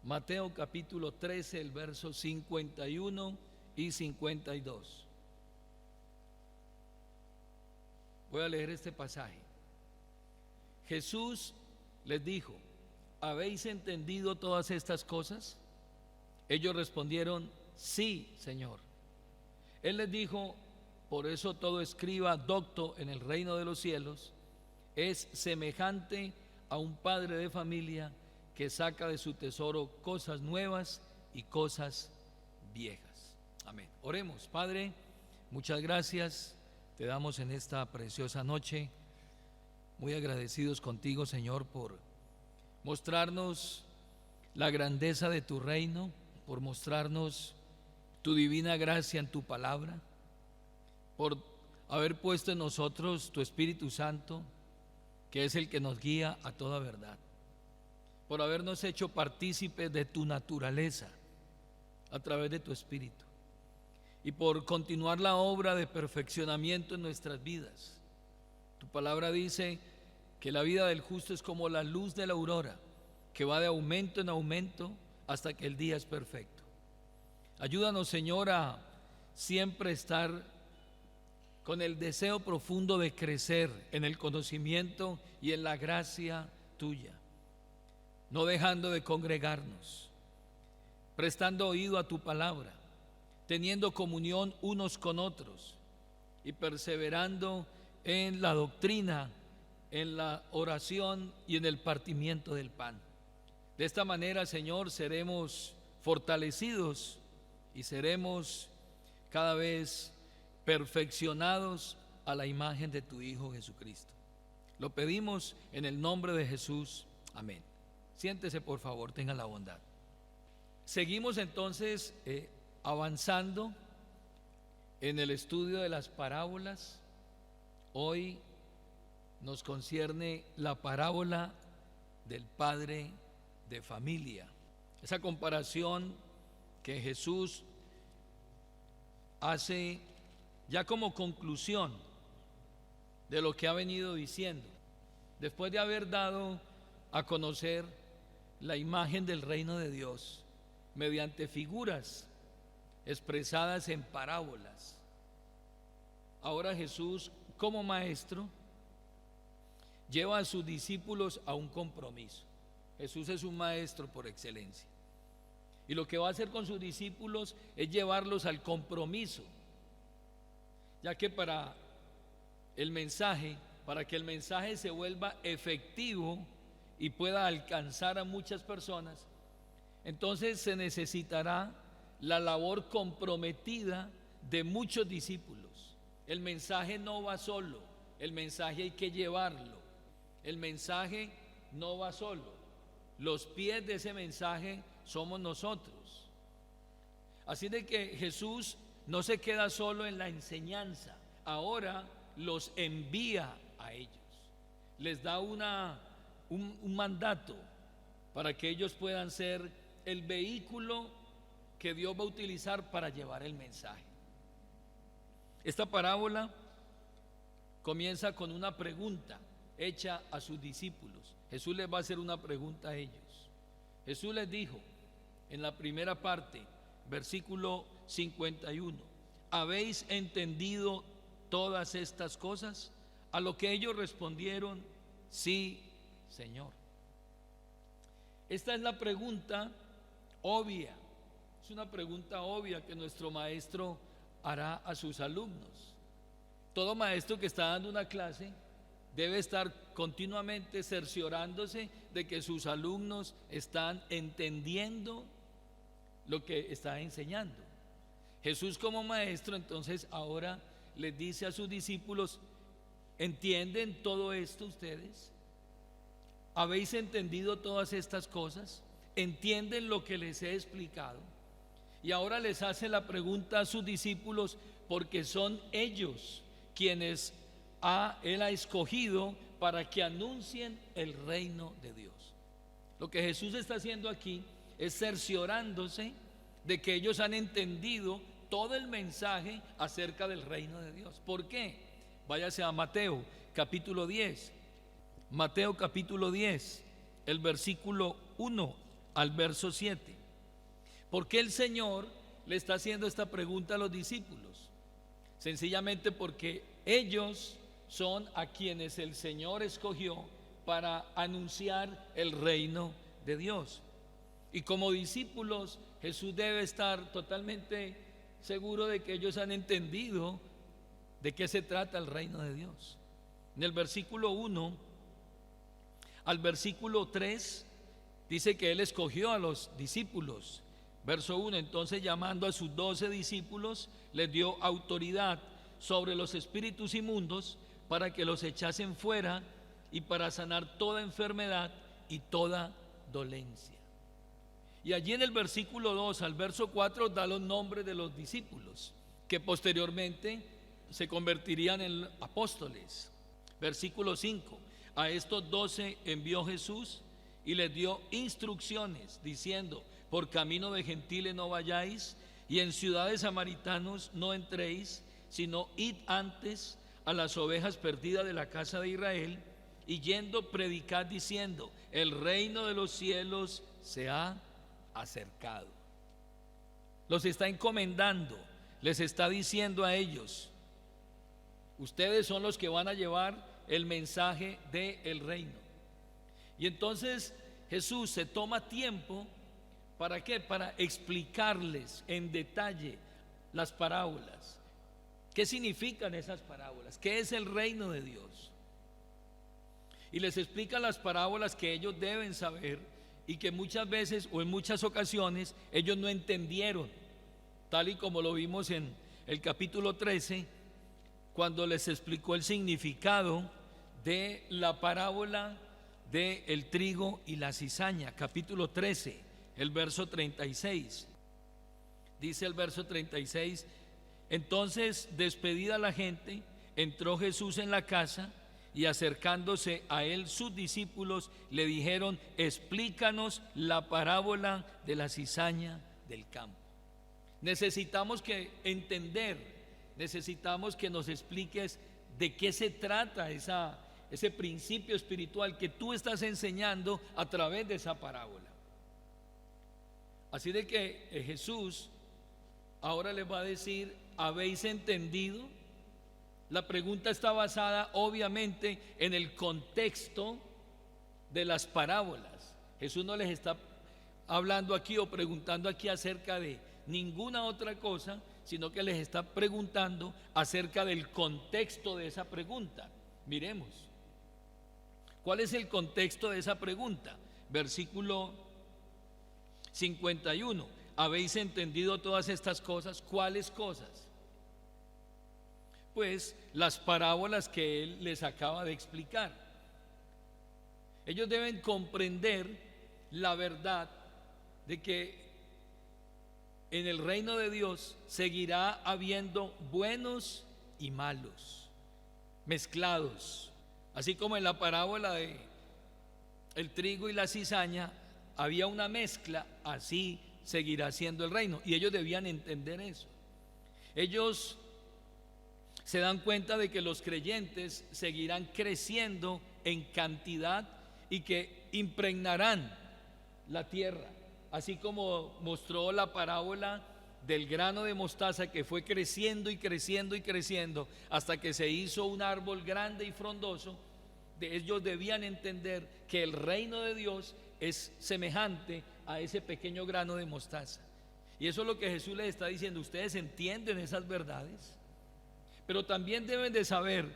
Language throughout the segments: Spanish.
Mateo capítulo 13, el verso 51 y 52. Voy a leer este pasaje. Jesús les dijo: ¿habéis entendido todas estas cosas? Ellos respondieron: sí, Señor. Él les dijo: por eso todo escriba docto en el reino de los cielos es semejante a un padre de familia que saca de su tesoro cosas nuevas y cosas viejas. Amén. Oremos. Padre, muchas gracias te damos en esta preciosa noche, muy agradecidos contigo, Señor, por mostrarnos la grandeza de tu reino, por mostrarnos tu divina gracia en tu palabra, por haber puesto en nosotros tu Espíritu Santo, que es el que nos guía a toda verdad, por habernos hecho partícipes de tu naturaleza a través de tu Espíritu, y por continuar la obra de perfeccionamiento en nuestras vidas. Tu palabra dice que la vida del justo es como la luz de la aurora, que va de aumento en aumento hasta que el día es perfecto. Ayúdanos, Señor, a siempre estar con el deseo profundo de crecer en el conocimiento y en la gracia tuya, no dejando de congregarnos, prestando oído a tu palabra, teniendo comunión unos con otros y perseverando en la doctrina, en la oración y en el partimiento del pan. De esta manera, Señor, seremos fortalecidos y seremos cada vez perfeccionados a la imagen de tu Hijo Jesucristo. Lo pedimos en el nombre de Jesús. Amén. Siéntese, por favor, tenga la bondad. Seguimos entonces avanzando en el estudio de las parábolas. Hoy nos concierne la parábola del padre de familia. Esa comparación que Jesús hace ya como conclusión de lo que ha venido diciendo, después de haber dado a conocer la imagen del reino de Dios mediante figuras expresadas en parábolas. Ahora Jesús, como maestro, lleva a sus discípulos a un compromiso. Jesús es un maestro por excelencia, y lo que va a hacer con sus discípulos es llevarlos al compromiso, ya que para que el mensaje se vuelva efectivo y pueda alcanzar a muchas personas, entonces se necesitará la labor comprometida de muchos discípulos. El mensaje no va solo, el mensaje hay que llevarlo. El mensaje no va solo, los pies de ese mensaje somos nosotros. Así de que Jesús no se queda solo en la enseñanza, ahora los envía a ellos, les da un mandato para que ellos puedan ser el vehículo que Dios va a utilizar para llevar el mensaje. Esta parábola comienza con una pregunta hecha a sus discípulos. Jesús les va a hacer una pregunta a ellos. Jesús les dijo en la primera parte, versículo 51: ¿habéis entendido todas estas cosas? A lo que ellos respondieron: sí, Señor. Esta es la pregunta obvia, es una pregunta obvia que nuestro maestro hará a sus alumnos. Todo maestro que está dando una clase debe estar continuamente cerciorándose de que sus alumnos están entendiendo lo que está enseñando. Jesús, como maestro, entonces ahora les dice a sus discípulos: ¿entienden todo esto ustedes? ¿Habéis entendido todas estas cosas? ¿Entienden lo que les he explicado? Y ahora les hace la pregunta a sus discípulos, porque son ellos quienes Él ha escogido para que anuncien el reino de Dios. Lo que Jesús está haciendo aquí es cerciorándose de que ellos han entendido todo el mensaje acerca del reino de Dios. ¿Por qué? Váyase a Mateo capítulo 10. Mateo capítulo 10, el versículo 1 al verso 7. ¿Por qué el Señor le está haciendo esta pregunta a los discípulos? Sencillamente porque ellos son a quienes el Señor escogió para anunciar el reino de Dios. Y como discípulos, Jesús debe estar totalmente seguro de que ellos han entendido de qué se trata el reino de Dios. En el versículo 1 al versículo 3 dice que Él escogió a los discípulos. Verso 1, entonces llamando a sus 12 discípulos, les dio autoridad sobre los espíritus inmundos para que los echasen fuera y para sanar toda enfermedad y toda dolencia. Y allí en el versículo 2 al verso 4 da los nombres de los discípulos que posteriormente se convertirían en apóstoles. Versículo 5, a estos 12 envió Jesús y les dio instrucciones diciendo: por camino de gentiles no vayáis, y en ciudades samaritanos no entréis, sino id antes a las ovejas perdidas de la casa de Israel, y yendo predicad diciendo: el reino de los cielos se ha acercado. Los está encomendando, les está diciendo a ellos: ustedes son los que van a llevar el mensaje del reino. Y entonces Jesús se toma tiempo, ¿para qué? Para explicarles en detalle las parábolas. ¿Qué significan esas parábolas? ¿Qué es el reino de Dios? Y les explica las parábolas que ellos deben saber y que muchas veces o en muchas ocasiones ellos no entendieron, tal y como lo vimos en el capítulo 13, cuando les explicó el significado de la parábola del trigo y la cizaña. Capítulo 13, el verso 36. Dice el verso 36: entonces, despedida la gente, entró Jesús en la casa, y acercándose a él sus discípulos le dijeron: explícanos la parábola de la cizaña del campo. Necesitamos necesitamos que nos expliques de qué se trata ese principio espiritual que tú estás enseñando a través de esa parábola. Así de que Jesús ahora les va a decir: ¿habéis entendido? La pregunta está basada obviamente en el contexto de las parábolas. Jesús no les está hablando aquí o preguntando aquí acerca de ninguna otra cosa, sino que les está preguntando acerca del contexto de esa pregunta. Miremos, ¿cuál es el contexto de esa pregunta? Versículo 51. ¿Habéis entendido todas estas cosas? ¿Cuáles cosas? Pues las parábolas que Él les acaba de explicar. Ellos deben comprender la verdad de que en el reino de Dios seguirá habiendo buenos y malos, mezclados. Así como en la parábola de el trigo y la cizaña había una mezcla, así seguirá siendo el reino. Y ellos debían entender eso. Ellos se dan cuenta de que los creyentes seguirán creciendo en cantidad y que impregnarán la tierra, así como mostró la parábola del grano de mostaza, que fue creciendo y creciendo y creciendo hasta que se hizo un árbol grande y frondoso. Ellos debían entender que el reino de Dios es semejante a ese pequeño grano de mostaza. Y eso es lo que Jesús les está diciendo. Ustedes entienden esas verdades, pero también deben de saber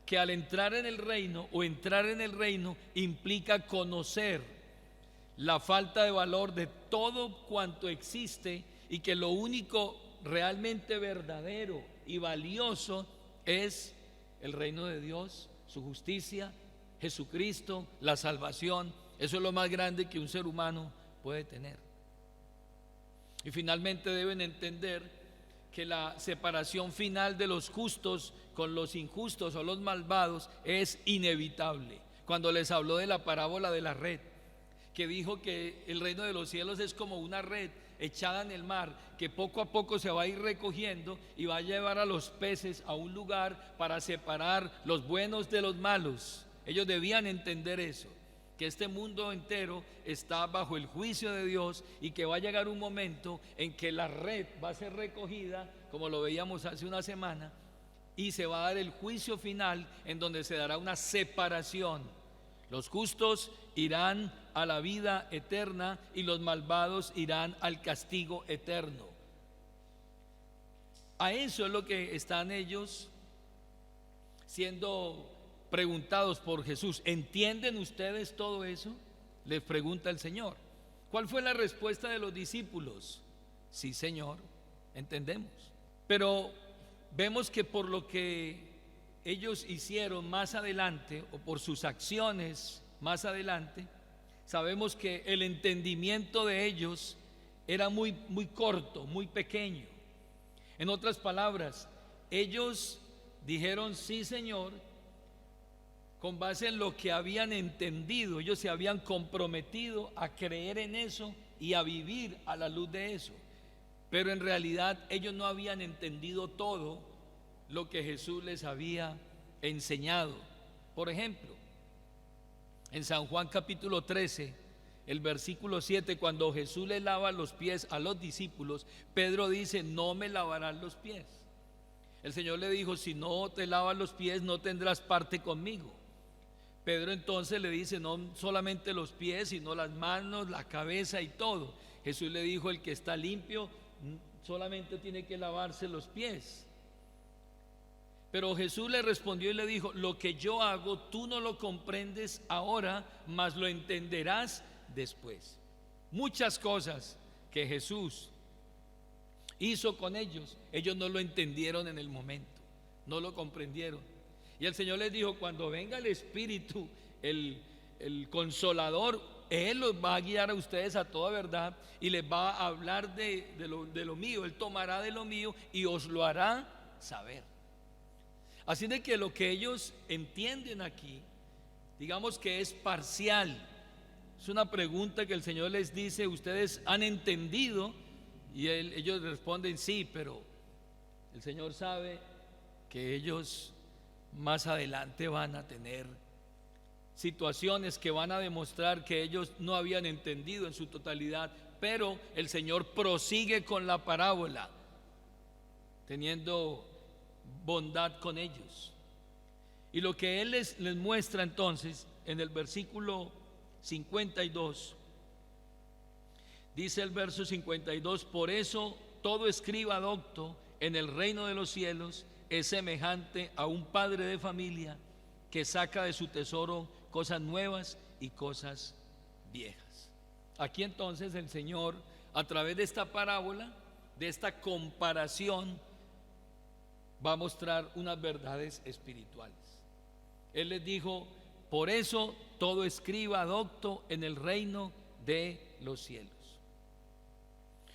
que al entrar en el reino o entrar en el reino implica conocer la falta de valor de todo cuanto existe y que lo único realmente verdadero y valioso es el reino de Dios, su justicia, Jesucristo, la salvación. Eso es lo más grande que un ser humano puede tener. Y finalmente deben entender que la separación final de los justos con los injustos o los malvados es inevitable. Cuando les habló de la parábola de la red, que dijo que el reino de los cielos es como una red echada en el mar, que poco a poco se va a ir recogiendo y va a llevar a los peces a un lugar para separar los buenos de los malos. Ellos debían entender eso, que este mundo entero está bajo el juicio de Dios y que va a llegar un momento en que la red va a ser recogida, como lo veíamos hace una semana, y se va a dar el juicio final en donde se dará una separación. Los justos irán a la vida eterna y los malvados irán al castigo eterno. A eso es lo que están ellos siendo preguntados por Jesús. ¿Entienden ustedes todo eso?, les pregunta el Señor. ¿Cuál fue la respuesta de los discípulos? Sí, Señor, entendemos. Pero vemos que por lo que ellos hicieron más adelante, o por sus acciones más adelante, sabemos que el entendimiento de ellos era muy corto, muy pequeño. En otras palabras, ellos dijeron sí, Señor, con base en lo que habían entendido. Ellos se habían comprometido a creer en eso y a vivir a la luz de eso. Pero en realidad ellos no habían entendido todo lo que Jesús les había enseñado. Por ejemplo, en San Juan capítulo 13, el versículo 7, cuando Jesús le lava los pies a los discípulos, Pedro dice: no me lavarás los pies. El Señor le dijo: si no te lavas los pies, no tendrás parte conmigo. Pedro entonces le dice: no solamente los pies, sino las manos, la cabeza y todo. Jesús le dijo: el que está limpio solamente tiene que lavarse los pies. Pero Jesús le respondió y le dijo: lo que yo hago tú no lo comprendes ahora, mas lo entenderás después. Muchas cosas que Jesús hizo con ellos, ellos no lo entendieron en el momento, no lo comprendieron. Y el Señor les dijo: cuando venga el Espíritu, el Consolador, Él los va a guiar a ustedes a toda verdad y les va a hablar de lo mío. Él tomará de lo mío y os lo hará saber. Así de que lo que ellos entienden aquí, digamos que es parcial. Es una pregunta que el Señor les dice: ¿ustedes han entendido? Y ellos responden: sí, pero el Señor sabe que ellos más adelante van a tener situaciones que van a demostrar que ellos no habían entendido en su totalidad. Pero el Señor prosigue con la parábola, teniendo bondad con ellos. Y lo que Él les muestra entonces en el versículo 52, dice el verso 52: por eso todo escriba docto en el reino de los cielos es semejante a un padre de familia que saca de su tesoro cosas nuevas y cosas viejas. Aquí entonces el Señor, a través de esta parábola, de esta comparación, va a mostrar unas verdades espirituales. Él les dijo: por eso todo escriba docto en el reino de los cielos.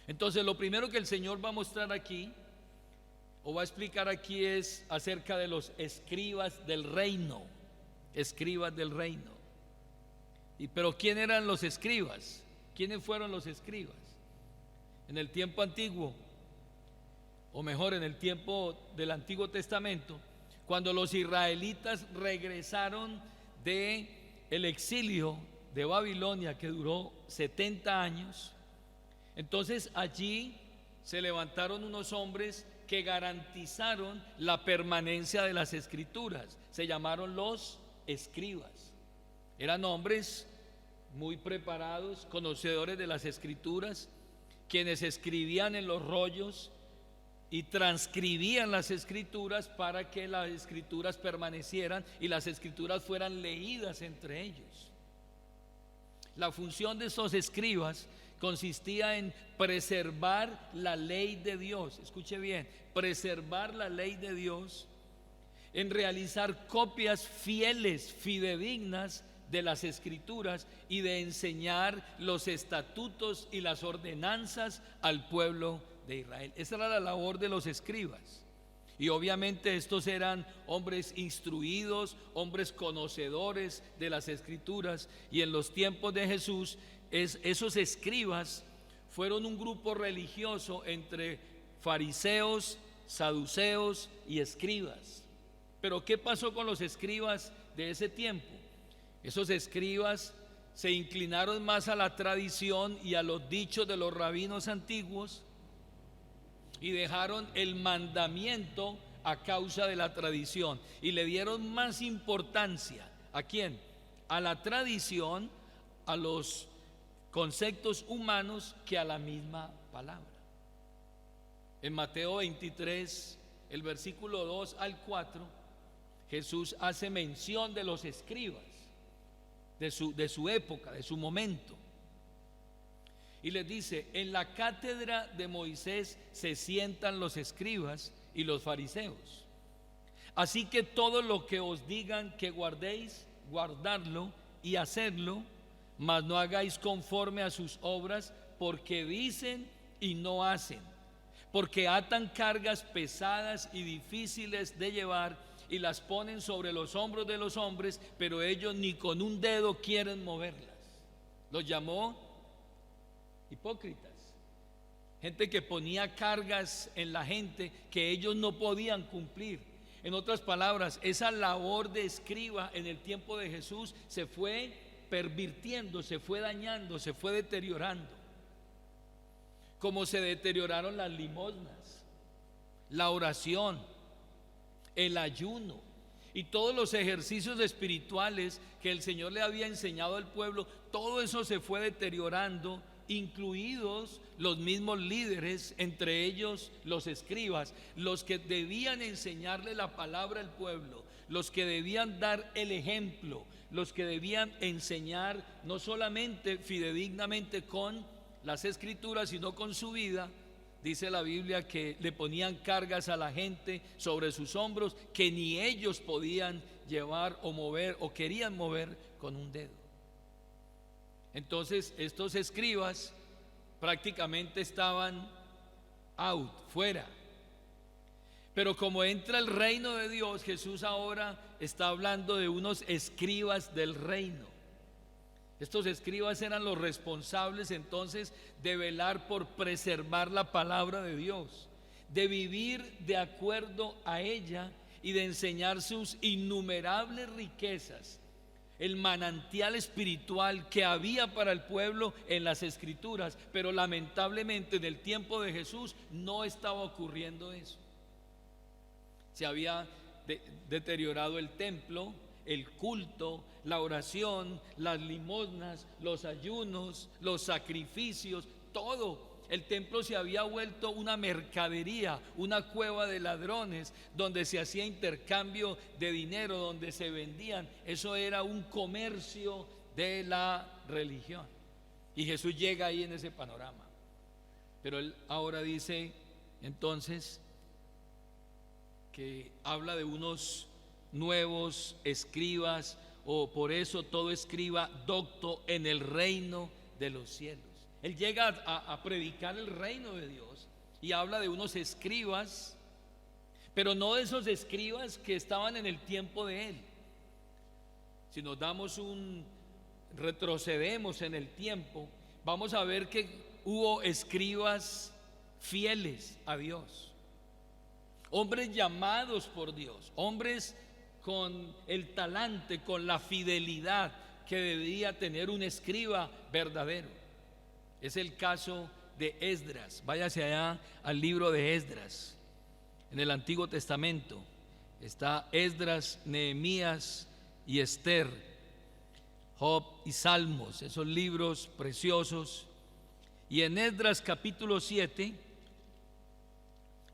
Entonces, lo primero que el Señor va a mostrar aquí, o va a explicar aquí, es acerca de los escribas del reino. Escribas del reino. Pero ¿quién eran los escribas? ¿Quiénes fueron los escribas? En el tiempo antiguo, o mejor, en el tiempo del Antiguo Testamento, cuando los israelitas regresaron de el exilio de Babilonia, que duró 70 años, entonces allí se levantaron unos hombres que garantizaron la permanencia de las escrituras. Se llamaron los escribas. Eran hombres muy preparados, conocedores de las escrituras, quienes escribían en los rollos y transcribían las escrituras para que las escrituras permanecieran y las escrituras fueran leídas entre ellos. La función de estos escribas consistía en preservar la ley de Dios. Escuche bien: preservar la ley de Dios, en realizar copias fieles, fidedignas de las escrituras y de enseñar los estatutos y las ordenanzas al pueblo de Israel. Esa era la labor de los escribas. Y obviamente estos eran hombres instruidos, hombres conocedores de las escrituras. Y en los tiempos de Jesús, esos escribas fueron un grupo religioso entre fariseos, saduceos y escribas. Pero ¿qué pasó con los escribas de ese tiempo? Esos escribas se inclinaron más a la tradición y a los dichos de los rabinos antiguos y dejaron el mandamiento a causa de la tradición y le dieron más importancia. ¿A quién? A la tradición, a los conceptos humanos, que a la misma palabra. En Mateo 23, el versículo 2 al 4, Jesús hace mención de los escribas de su época, de su momento, y les dice: en la cátedra de Moisés se sientan los escribas y los fariseos, así que todo lo que os digan que guardéis, guardadlo y hacedlo, mas no hagáis conforme a sus obras, porque dicen y no hacen, porque atan cargas pesadas y difíciles de llevar y las ponen sobre los hombros de los hombres, pero ellos ni con un dedo quieren moverlas. Los llamó hipócritas, gente que ponía cargas en la gente que ellos no podían cumplir. En otras palabras, esa labor de escriba en el tiempo de Jesús se fue pervirtiendo, se fue dañando, se fue deteriorando, como se deterioraron las limosnas, la oración, el ayuno y todos los ejercicios espirituales que el Señor le había enseñado al pueblo. Todo eso se fue deteriorando, incluidos los mismos líderes, entre ellos los escribas, los que debían enseñarle la palabra al pueblo, los que debían dar el ejemplo, los que debían enseñar no solamente fidedignamente con las escrituras, sino con su vida. Dice la Biblia que le ponían cargas a la gente sobre sus hombros que ni ellos podían llevar o mover o querían mover con un dedo. Entonces estos escribas prácticamente estaban out, fuera. Pero como entra el reino de Dios, Jesús ahora está hablando de unos escribas del reino. Estos escribas eran los responsables entonces de velar por preservar la palabra de Dios, de vivir de acuerdo a ella y de enseñar sus innumerables riquezas, el manantial espiritual que había para el pueblo en las escrituras. Pero lamentablemente en el tiempo de Jesús no estaba ocurriendo eso. Se había deteriorado el templo, el culto, la oración, las limosnas, los ayunos, los sacrificios, todo. El templo se había vuelto una mercadería, una cueva de ladrones, donde se hacía intercambio de dinero, donde se vendían. Eso era un comercio de la religión. Y Jesús llega ahí en ese panorama. Pero él ahora dice entonces que habla de unos nuevos escribas, o por eso todo escriba docto en el reino de los cielos. Él llega a predicar el reino de Dios y habla de unos escribas, pero no de esos escribas que estaban en el tiempo de él. Si nos retrocedemos en el tiempo, vamos a ver que hubo escribas fieles a Dios, hombres llamados por Dios, hombres con el talante, con la fidelidad que debía tener un escriba verdadero. Es el caso de Esdras. Váyase allá al libro de Esdras. En el Antiguo Testamento está Esdras, Nehemías y Esther, Job y Salmos, esos libros preciosos. Y en Esdras capítulo 7,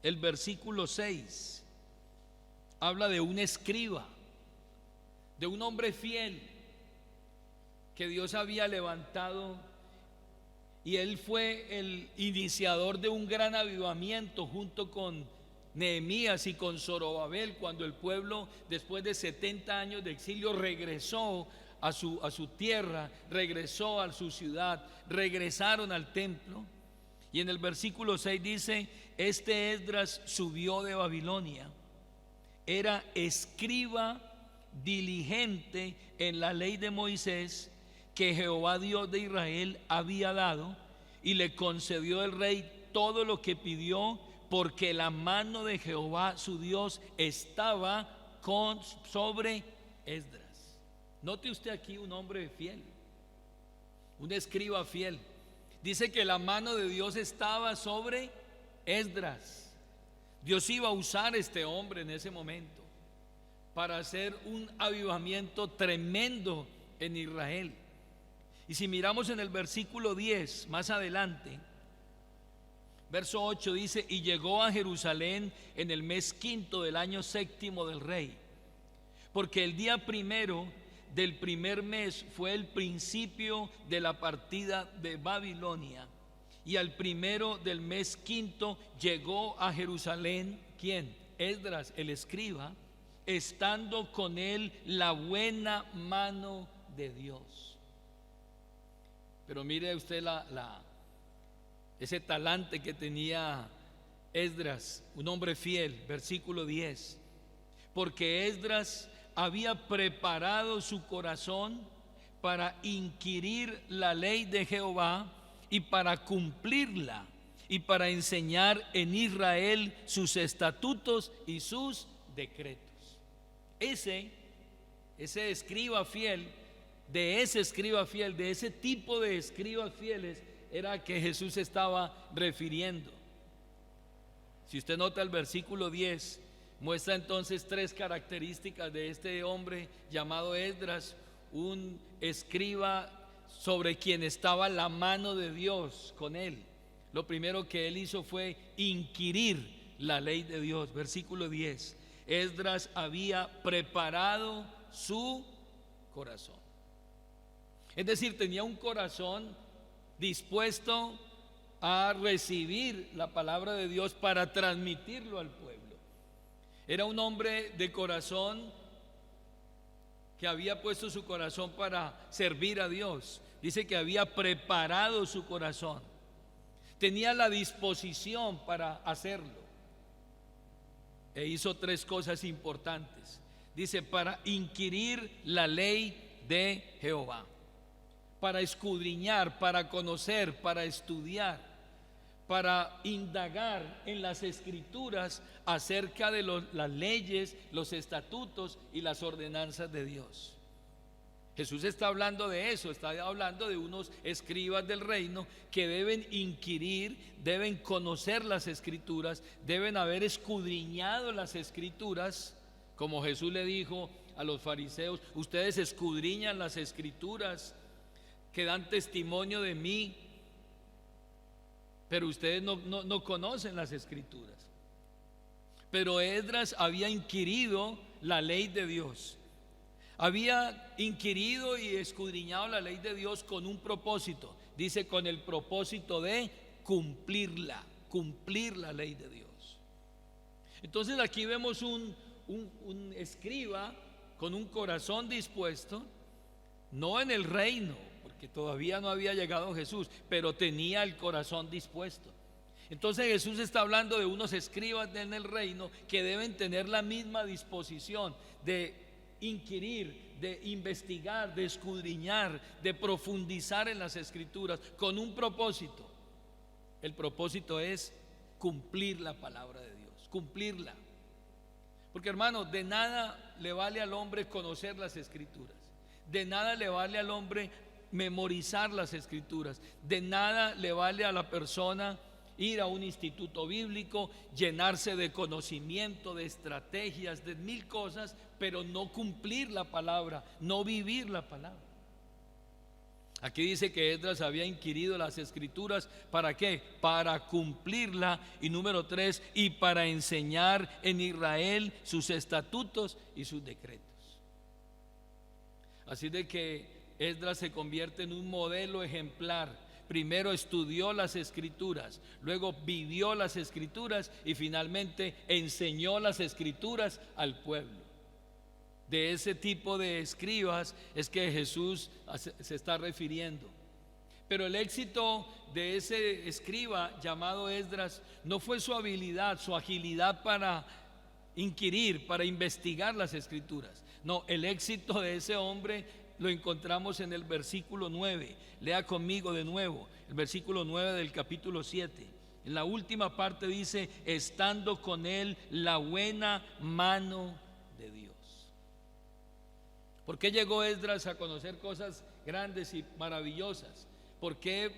el versículo 6, habla de un escriba, de un hombre fiel que Dios había levantado, y él fue el iniciador de un gran avivamiento junto con Nehemías y con Zorobabel, cuando el pueblo, después de 70 años de exilio, regresó a su tierra, regresó a su ciudad, regresaron al templo. Y en el versículo 6 dice: este Esdras subió de Babilonia, era escriba diligente en la ley de Moisés que Jehová Dios de Israel había dado, y le concedió el rey todo lo que pidió, porque la mano de Jehová su Dios estaba sobre Esdras. Note usted aquí un hombre fiel, un escriba fiel. Dice que la mano de Dios estaba sobre Esdras. Dios iba a usar a este hombre en ese momento para hacer un avivamiento tremendo en Israel. Y si miramos en el versículo 10, más adelante, verso 8 dice: y llegó a Jerusalén en el mes quinto del año séptimo del rey, porque el día primero del primer mes fue el principio de la partida de Babilonia, y al primero del mes quinto llegó a Jerusalén, ¿quién? Esdras, el escriba, estando con él la buena mano de Dios. Pero mire usted ese talante que tenía Esdras, un hombre fiel. Versículo 10: porque Esdras había preparado su corazón para inquirir la ley de Jehová y para cumplirla, y para enseñar en Israel sus estatutos y sus decretos. Ese escriba fiel, de ese tipo de escribas fieles era que Jesús estaba refiriendo. Si usted nota el versículo 10, muestra entonces tres características de este hombre llamado Esdras, un escriba sobre quien estaba la mano de Dios con él. Lo primero que él hizo fue inquirir la ley de Dios. Versículo 10: Esdras había preparado su corazón. Es decir, tenía un corazón dispuesto a recibir la palabra de Dios para transmitirlo al pueblo. Era un hombre de corazón que había puesto su corazón para servir a Dios. Dice que había preparado su corazón, tenía la disposición para hacerlo, e hizo tres cosas importantes. Dice: para inquirir la ley de Jehová, para escudriñar, para conocer, para estudiar, para indagar en las escrituras acerca de las leyes, los estatutos y las ordenanzas de Dios. Jesús está hablando de eso, está hablando de unos escribas del reino que deben inquirir, deben conocer las escrituras, deben haber escudriñado las escrituras, como Jesús le dijo a los fariseos: ustedes escudriñan las escrituras que dan testimonio de mí, pero ustedes no conocen las escrituras. Pero Esdras había inquirido la ley de Dios, había inquirido y escudriñado la ley de Dios con un propósito. Dice: con el propósito de cumplir la ley de Dios. Entonces aquí vemos un escriba con un corazón dispuesto, no en el reino, porque todavía no había llegado Jesús, pero tenía el corazón dispuesto. Entonces Jesús está hablando de unos escribas en el reino que deben tener la misma disposición de inquirir, de investigar, de escudriñar, de profundizar en las escrituras con un propósito. El propósito es cumplir la palabra de Dios, cumplirla. Porque, hermano, de nada le vale al hombre conocer las escrituras, de nada le vale al hombre memorizar las escrituras, de nada le vale a la persona ir a un instituto bíblico, llenarse de conocimiento, de estrategias, de mil cosas, pero no cumplir la palabra, no vivir la palabra. Aquí dice que Esdras había inquirido las escrituras. ¿Para qué? Para cumplirla. Y número 3, y para enseñar en Israel sus estatutos y sus decretos. Así de que Esdras se convierte en un modelo ejemplar. Primero estudió las escrituras, luego vivió las escrituras y finalmente enseñó las escrituras al pueblo. De ese tipo de escribas es que Jesús se está refiriendo. Pero el éxito de ese escriba llamado Esdras no fue su habilidad, su agilidad para inquirir, para investigar las escrituras. No, el éxito de ese hombre lo encontramos en el versículo 9. Lea conmigo de nuevo el versículo 9 del capítulo 7. En la última parte dice: estando con él la buena mano de Dios. ¿Por qué llegó Esdras a conocer cosas grandes y maravillosas? ¿Por qué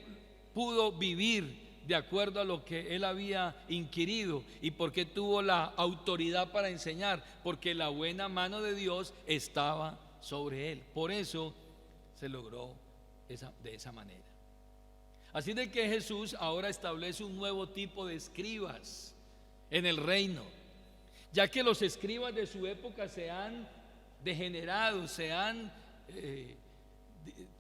pudo vivir de acuerdo a lo que él había inquirido? ¿Y por qué tuvo la autoridad para enseñar? Porque la buena mano de Dios estaba sobre él. Por eso se logró de esa manera. Así de que Jesús ahora establece un nuevo tipo de escribas en el reino, ya que los escribas de su época se han degenerado, se han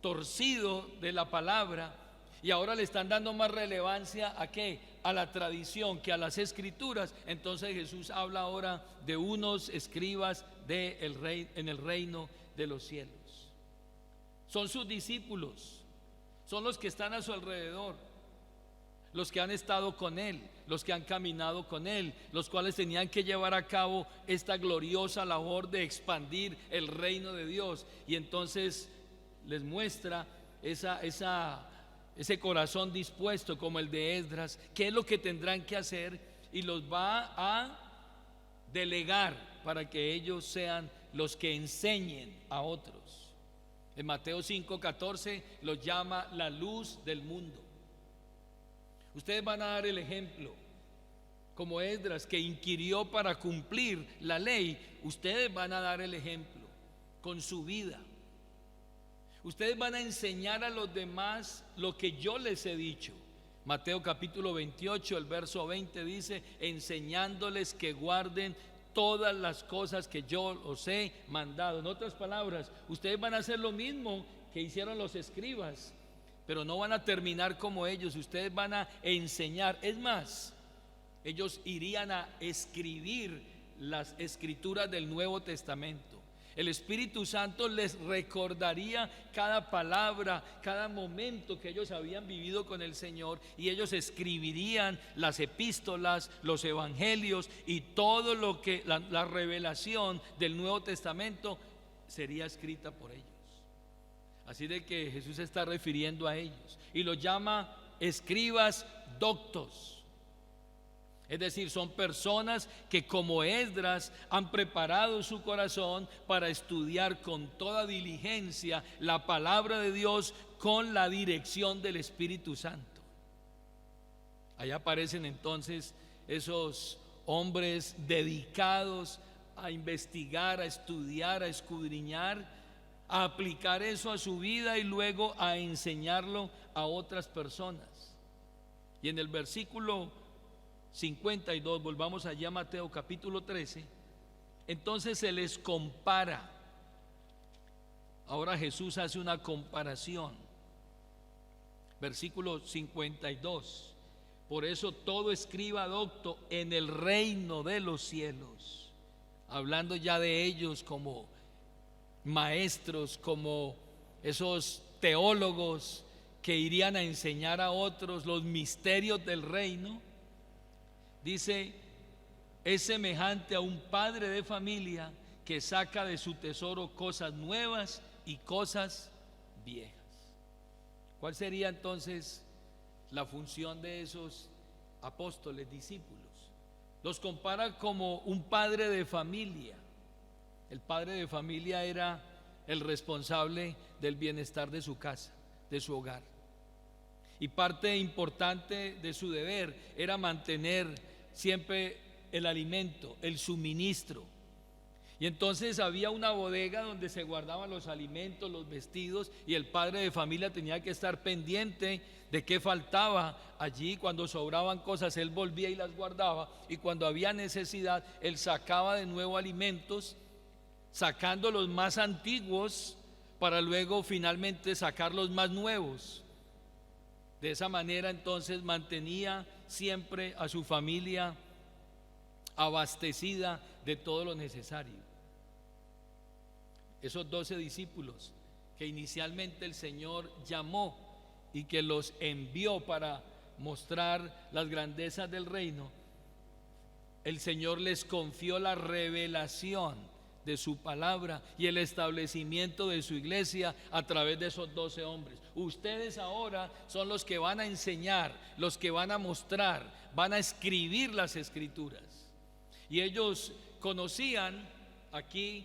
torcido de la palabra, y ahora le están dando más relevancia ¿a qué? A la tradición que a las escrituras. Entonces Jesús habla ahora de unos escribas en el reino de los cielos. Son sus discípulos, son los que están a su alrededor, los que han estado con él, los que han caminado con él, los cuales tenían que llevar a cabo esta gloriosa labor de expandir el reino de Dios. Y entonces les muestra ese corazón dispuesto como el de Esdras, qué es lo que tendrán que hacer, y los va a delegar para que ellos sean los que enseñen a otros. En Mateo 5:14 los llama la luz del mundo. Ustedes van a dar el ejemplo, como Esdras, que inquirió para cumplir la ley. Ustedes van a dar el ejemplo con su vida. Ustedes van a enseñar a los demás lo que yo les he dicho. Mateo capítulo 28, el verso 20 dice: enseñándoles que guarden todas las cosas que yo os he mandado. En otras palabras, ustedes van a hacer lo mismo que hicieron los escribas, pero no van a terminar como ellos. Ustedes van a enseñar. Es más, ellos irían a escribir las escrituras del Nuevo Testamento. El Espíritu Santo les recordaría cada palabra, cada momento que ellos habían vivido con el Señor, y ellos escribirían las epístolas, los evangelios, y todo lo que la revelación del Nuevo Testamento sería escrita por ellos. Así de que Jesús se está refiriendo a ellos y los llama escribas doctos. Es decir, son personas que, como Esdras, han preparado su corazón para estudiar con toda diligencia la palabra de Dios con la dirección del Espíritu Santo. Allá aparecen entonces esos hombres dedicados a investigar, a estudiar, a escudriñar, a aplicar eso a su vida y luego a enseñarlo a otras personas. Y en el versículo 52, volvamos allá a Mateo capítulo 13, entonces se les compara. Ahora Jesús hace una comparación. Versículo 52: por eso todo escriba docto en el reino de los cielos, hablando ya de ellos como maestros, como esos teólogos que irían a enseñar a otros los misterios del reino. Dice: es semejante a un padre de familia que saca de su tesoro cosas nuevas y cosas viejas. ¿Cuál sería entonces la función de esos apóstoles, discípulos? Los compara como un padre de familia. El padre de familia era el responsable del bienestar de su casa, de su hogar. Y parte importante de su deber era mantener siempre el alimento, el suministro. Y entonces había una bodega donde se guardaban los alimentos, los vestidos, y el padre de familia tenía que estar pendiente de qué faltaba allí. Cuando sobraban cosas, él volvía y las guardaba, y cuando había necesidad, él sacaba de nuevo alimentos, sacando los más antiguos para luego finalmente sacar los más nuevos. De esa manera entonces mantenía siempre a su familia abastecida de todo lo necesario. Esos 12 discípulos que inicialmente el Señor llamó y que los envió para mostrar las grandezas del reino, el Señor les confió la revelación de su palabra y el establecimiento de su iglesia a través de esos 12 hombres. Ustedes ahora son los que van a enseñar, los que van a mostrar, van a escribir las escrituras. Y ellos conocían aquí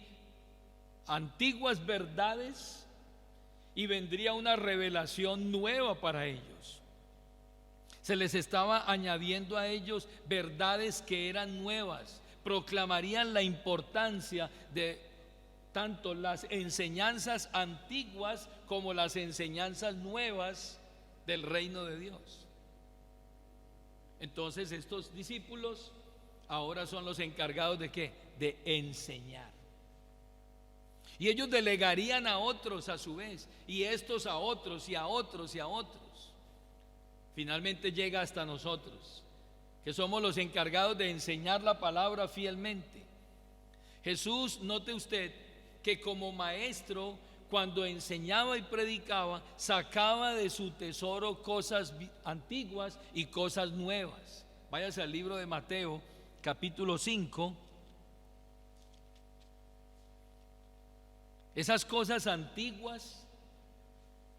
antiguas verdades y vendría una revelación nueva para ellos. Se les estaba añadiendo a ellos verdades que eran nuevas. Proclamarían la importancia de tanto las enseñanzas antiguas como las enseñanzas nuevas del reino de Dios. Entonces estos discípulos ahora son los encargados ¿de qué? De enseñar. Y ellos delegarían a otros a su vez, y estos a otros, y a otros, y a otros. Finalmente llega hasta nosotros, que somos los encargados de enseñar la palabra fielmente. Jesús, note usted que como maestro, cuando enseñaba y predicaba, sacaba de su tesoro cosas antiguas y cosas nuevas. Váyase al libro de Mateo, capítulo 5. Esas cosas antiguas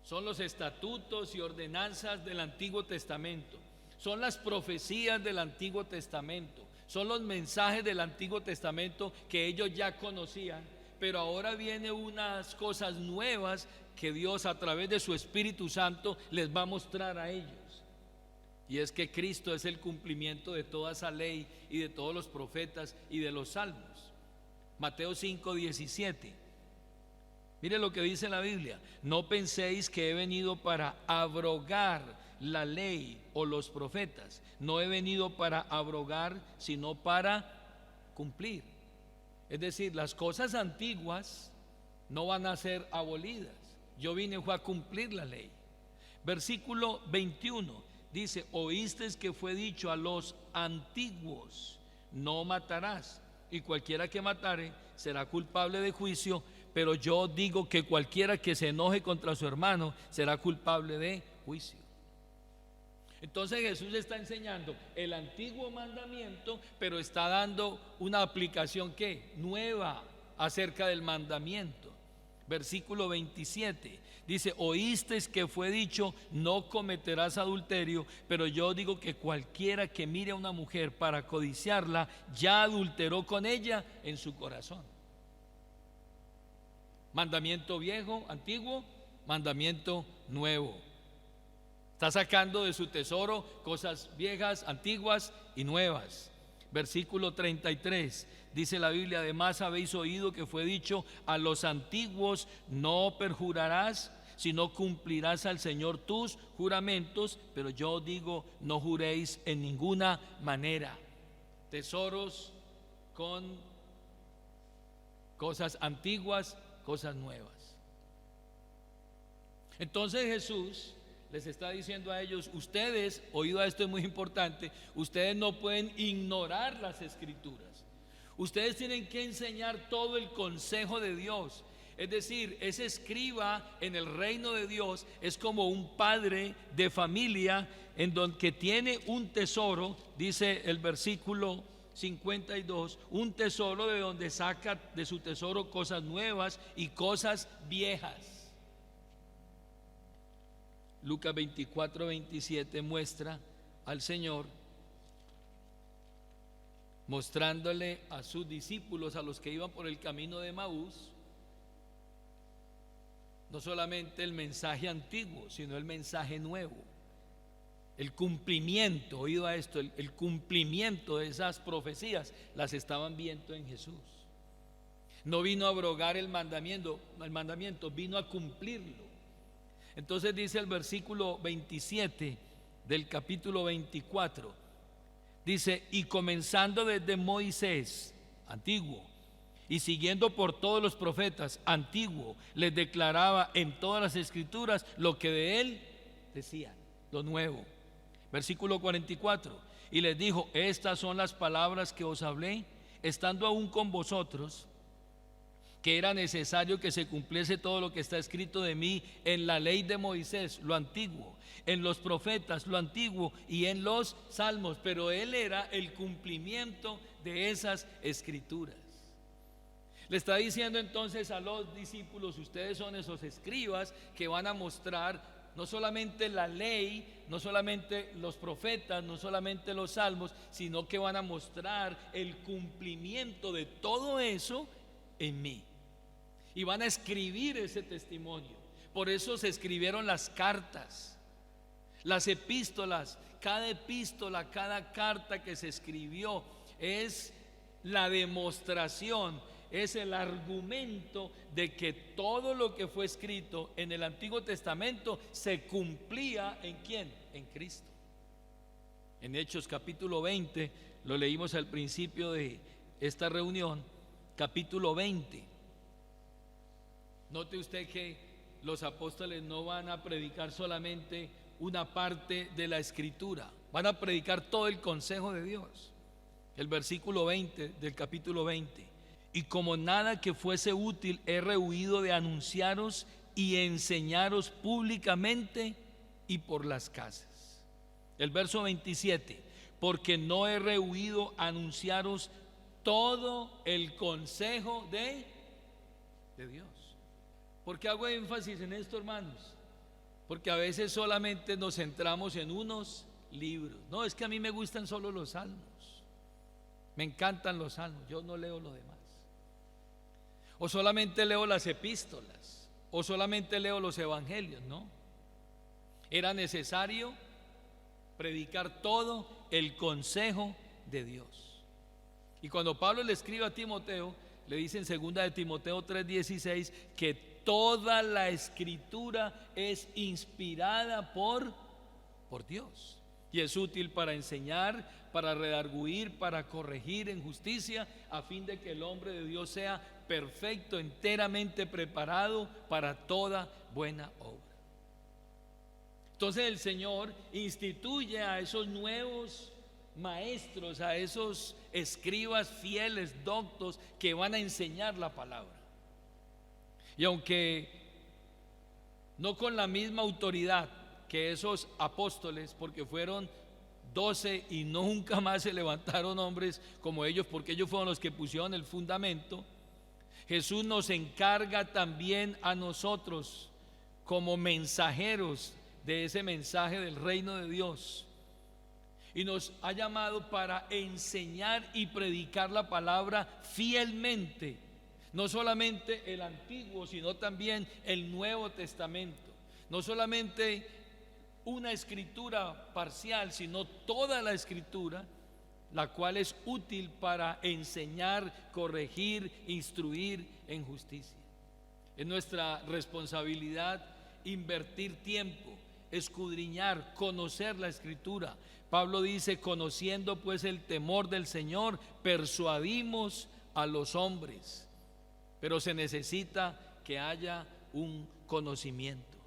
son los estatutos y ordenanzas del Antiguo Testamento, son las profecías del Antiguo Testamento, son los mensajes del Antiguo Testamento que ellos ya conocían, pero ahora vienen unas cosas nuevas que Dios a través de su Espíritu Santo les va a mostrar a ellos. Y es que Cristo es el cumplimiento de toda esa ley y de todos los profetas y de los salmos. Mateo 5:17. Mire lo que dice la Biblia: no penséis que he venido para abrogar la ley o los profetas. No he venido para abrogar, sino para cumplir. Es decir, las cosas antiguas no van a ser abolidas. Yo vine fue a cumplir la ley. Versículo 21 dice: oísteis que fue dicho a los antiguos, no matarás, y cualquiera que matare será culpable de juicio. Pero yo digo que cualquiera que se enoje contra su hermano será culpable de juicio. Entonces Jesús está enseñando el antiguo mandamiento, pero está dando una aplicación ¿qué? Nueva acerca del mandamiento. Versículo 27 dice: oísteis que fue dicho, no cometerás adulterio, pero yo digo que cualquiera que mire a una mujer para codiciarla, ya adulteró con ella en su corazón. Mandamiento viejo, antiguo, mandamiento nuevo. Está sacando de su tesoro cosas viejas, antiguas y nuevas. Versículo 33 dice la Biblia: además habéis oído que fue dicho a los antiguos, no perjurarás, sino cumplirás al Señor tus juramentos. Pero yo digo, no juréis en ninguna manera. Tesoros con cosas antiguas, cosas nuevas. Entonces Jesús les está diciendo a ellos: ustedes, oído a esto es muy importante, ustedes no pueden ignorar las Escrituras. Ustedes tienen que enseñar todo el consejo de Dios. Es decir, ese escriba en el reino de Dios es como un padre de familia en donde tiene un tesoro, dice el versículo 52, un tesoro de donde saca de su tesoro cosas nuevas y cosas viejas. Lucas 24:27 muestra al Señor mostrándole a sus discípulos, a los que iban por el camino de Emaús, no solamente el mensaje antiguo, sino el mensaje nuevo. El cumplimiento, oído a esto, el cumplimiento de esas profecías las estaban viendo en Jesús. No vino a abrogar el mandamiento, vino a cumplirlo. Entonces dice el versículo 27 del capítulo 24, dice: y comenzando desde Moisés, antiguo, y siguiendo por todos los profetas, antiguo, les declaraba en todas las escrituras lo que de él decían, lo nuevo. Versículo 44, y les dijo: estas son las palabras que os hablé, estando aún con vosotros, que era necesario que se cumpliese todo lo que está escrito de mí en la ley de Moisés, lo antiguo, en los profetas, lo antiguo, y en los salmos. Pero él era el cumplimiento de esas escrituras. Le está diciendo entonces a los discípulos: ustedes son esos escribas que van a mostrar no solamente la ley, no solamente los profetas, no solamente los salmos, sino que van a mostrar el cumplimiento de todo eso en mí. Y van a escribir ese testimonio, Por eso se escribieron las cartas, las epístolas. Cada epístola, cada carta que se escribió es la demostración, es el argumento de que todo lo que fue escrito en el Antiguo Testamento se cumplía ¿en quién? En Cristo. En Hechos capítulo 20, lo leímos al principio de esta reunión, capítulo 20. Note usted que los apóstoles no van a predicar solamente una parte de la escritura, van a predicar todo el consejo de Dios. El versículo 20 del capítulo 20: y como nada que fuese útil he rehuido de anunciaros y enseñaros públicamente y por las casas. El verso 27: porque no he rehuido anunciaros todo el consejo de Dios. ¿Por qué hago énfasis en esto, hermanos? Porque a veces solamente nos centramos en unos libros. No, es que a mí me gustan solo los salmos, me encantan los salmos, yo no leo lo demás. O solamente leo las epístolas, o solamente leo los evangelios. No, era necesario predicar todo el consejo de Dios. Y cuando Pablo le escribe a Timoteo, le dice en 2 de Timoteo 3:16 que toda la escritura es inspirada por Dios y es útil para enseñar, para redarguir, para corregir en justicia, a fin de que el hombre de Dios sea perfecto, enteramente preparado para toda buena obra. Entonces el Señor instituye a esos nuevos maestros, a esos escribas fieles, doctos, que van a enseñar la palabra. Y aunque no con la misma autoridad que esos apóstoles, porque fueron 12 y nunca más se levantaron hombres como ellos, porque ellos fueron los que pusieron el fundamento, Jesús nos encarga también a nosotros como mensajeros de ese mensaje del reino de Dios, y nos ha llamado para enseñar y predicar la palabra fielmente, no solamente el Antiguo, sino también el Nuevo Testamento, no solamente una escritura parcial, sino toda la escritura, la cual es útil para enseñar, corregir, instruir en justicia. Es nuestra responsabilidad invertir tiempo, escudriñar, conocer la escritura. Pablo dice: conociendo pues el temor del Señor, persuadimos a los hombres. Pero se necesita que haya un conocimiento.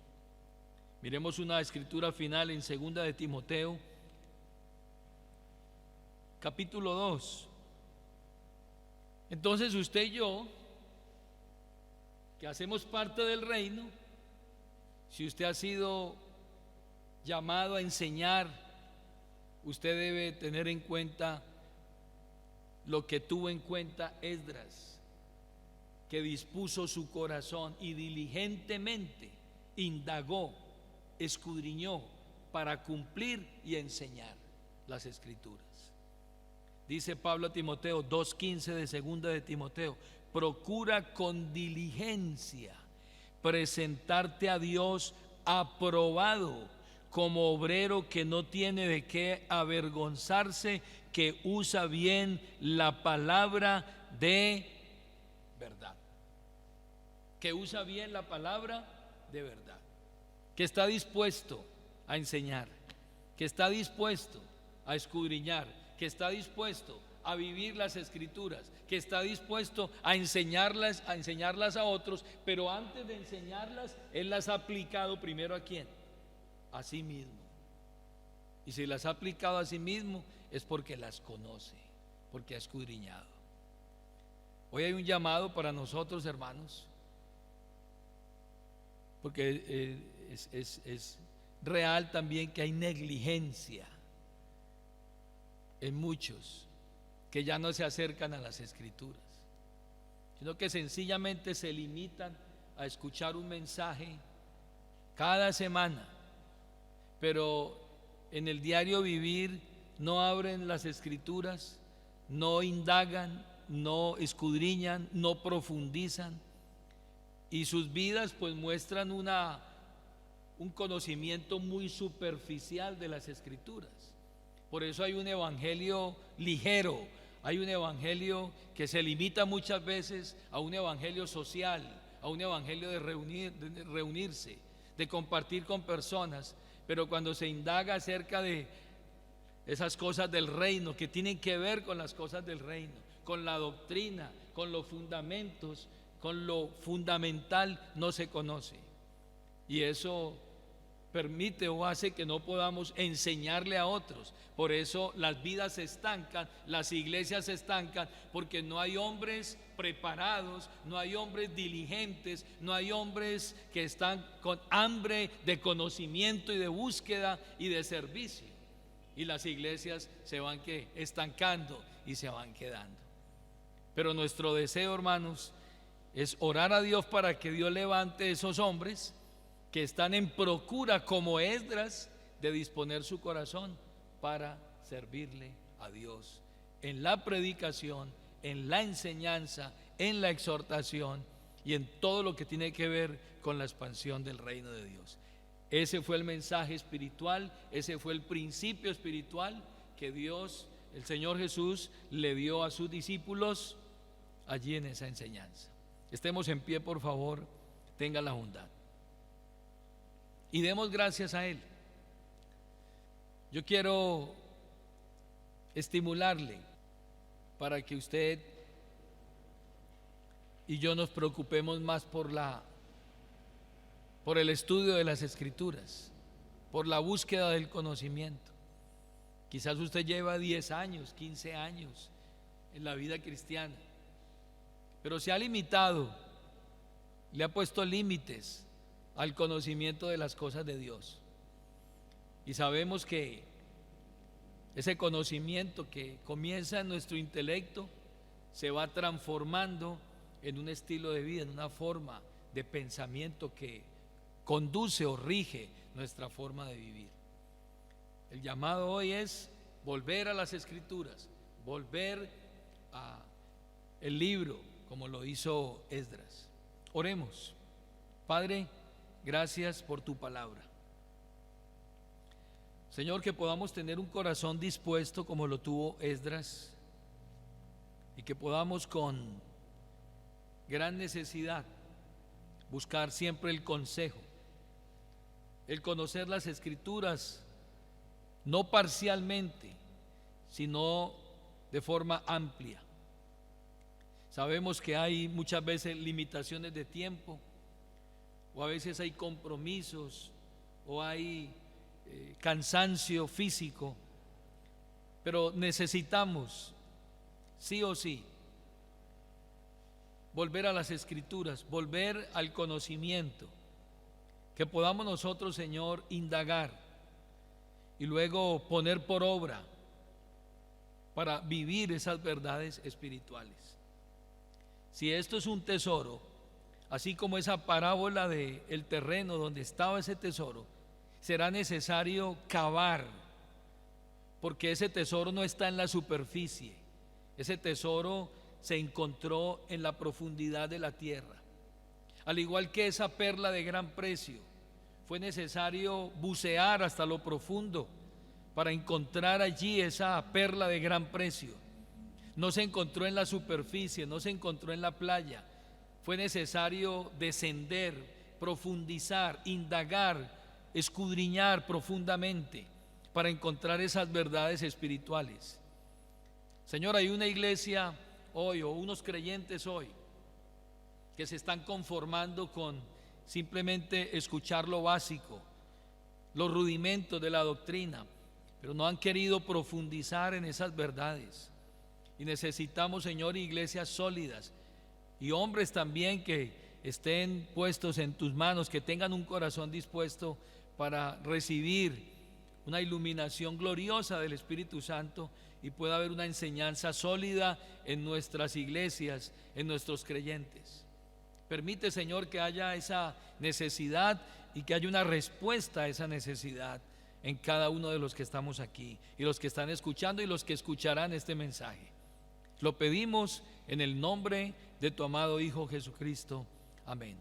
Miremos una escritura final en 2 de Timoteo, capítulo 2. Entonces usted y yo, que hacemos parte del reino, si usted ha sido llamado a enseñar, usted debe tener en cuenta lo que tuvo en cuenta Esdras, que dispuso su corazón y diligentemente indagó, escudriñó para cumplir y enseñar las escrituras. Dice Pablo a Timoteo, 2:15 de 2 de Timoteo: procura con diligencia presentarte a Dios aprobado, como obrero que no tiene de qué avergonzarse, que usa bien la palabra de verdad. Que usa bien la palabra de verdad. Que está dispuesto a enseñar, que está dispuesto a escudriñar, que está dispuesto a vivir las escrituras, que está dispuesto a enseñarlas a otros, pero antes de enseñarlas, él las ha aplicado primero ¿a quién? A sí mismo. Y si las ha aplicado a sí mismo, es porque las conoce, porque ha escudriñado. Hoy hay un llamado para nosotros, hermanos, porque es real también que hay negligencia en muchos que ya no se acercan a las escrituras, sino que sencillamente se limitan a escuchar un mensaje cada semana, pero en el diario vivir no abren las escrituras, no indagan, no escudriñan, no profundizan. y sus vidas pues muestran un conocimiento muy superficial de las Escrituras. Por eso hay un evangelio ligero, hay un evangelio que se limita muchas veces a un evangelio social, a un evangelio de reunirse, de compartir con personas, pero cuando se indaga acerca de esas cosas del reino que tienen que ver con las cosas del reino, con la doctrina, con los fundamentos, con lo fundamental, no se conoce. Y eso permite o hace que no podamos enseñarle a otros. Por eso las vidas se estancan, las iglesias se estancan, porque no hay hombres preparados, no hay hombres diligentes, no hay hombres que están con hambre de conocimiento y de búsqueda y de servicio. Y las iglesias se van estancando y se van quedando. Pero nuestro deseo, hermanos, es orar a Dios para que Dios levante esos hombres que están en procura, como Esdras, de disponer su corazón para servirle a Dios en la predicación, en la enseñanza, en la exhortación y en todo lo que tiene que ver con la expansión del reino de Dios. Ese fue el mensaje espiritual, ese fue el principio espiritual que Dios, el Señor Jesús, le dio a sus discípulos allí en esa enseñanza. Estemos en pie, por favor, tenga la bondad. Y demos gracias a Él. Yo quiero estimularle para que usted y yo nos preocupemos más por el estudio de las Escrituras, por la búsqueda del conocimiento. Quizás usted lleva 10 años, 15 años en la vida cristiana, pero se ha limitado, le ha puesto límites al conocimiento de las cosas de Dios. Y sabemos que ese conocimiento que comienza en nuestro intelecto se va transformando en un estilo de vida, en una forma de pensamiento que conduce o rige nuestra forma de vivir. El llamado hoy es volver a las Escrituras, volver a el libro, como lo hizo Esdras. Oremos. Padre, gracias por tu palabra. Señor, que podamos tener un corazón dispuesto como lo tuvo Esdras y que podamos con gran necesidad buscar siempre el consejo, el conocer las Escrituras, no parcialmente, sino de forma amplia. Sabemos que hay muchas veces limitaciones de tiempo, o a veces hay compromisos, o hay cansancio físico, pero necesitamos, sí o sí, volver a las Escrituras, volver al conocimiento, que podamos nosotros, Señor, indagar y luego poner por obra para vivir esas verdades espirituales. Si esto es un tesoro, así como esa parábola del terreno donde estaba ese tesoro, será necesario cavar, porque ese tesoro no está en la superficie, ese tesoro se encontró en la profundidad de la tierra. Al igual que esa perla de gran precio, fue necesario bucear hasta lo profundo para encontrar allí esa perla de gran precio. No se encontró en la superficie, no se encontró en la playa. Fue necesario descender, profundizar, indagar, escudriñar profundamente para encontrar esas verdades espirituales. Señor, hay una iglesia hoy o unos creyentes hoy que se están conformando con simplemente escuchar lo básico, los rudimentos de la doctrina, pero no han querido profundizar en esas verdades. Y necesitamos, Señor, iglesias sólidas y hombres también que estén puestos en tus manos, que tengan un corazón dispuesto para recibir una iluminación gloriosa del Espíritu Santo y pueda haber una enseñanza sólida en nuestras iglesias, en nuestros creyentes. Permite, Señor, que haya esa necesidad y que haya una respuesta a esa necesidad en cada uno de los que estamos aquí y los que están escuchando y los que escucharán este mensaje. Lo pedimos en el nombre de tu amado Hijo Jesucristo. Amén.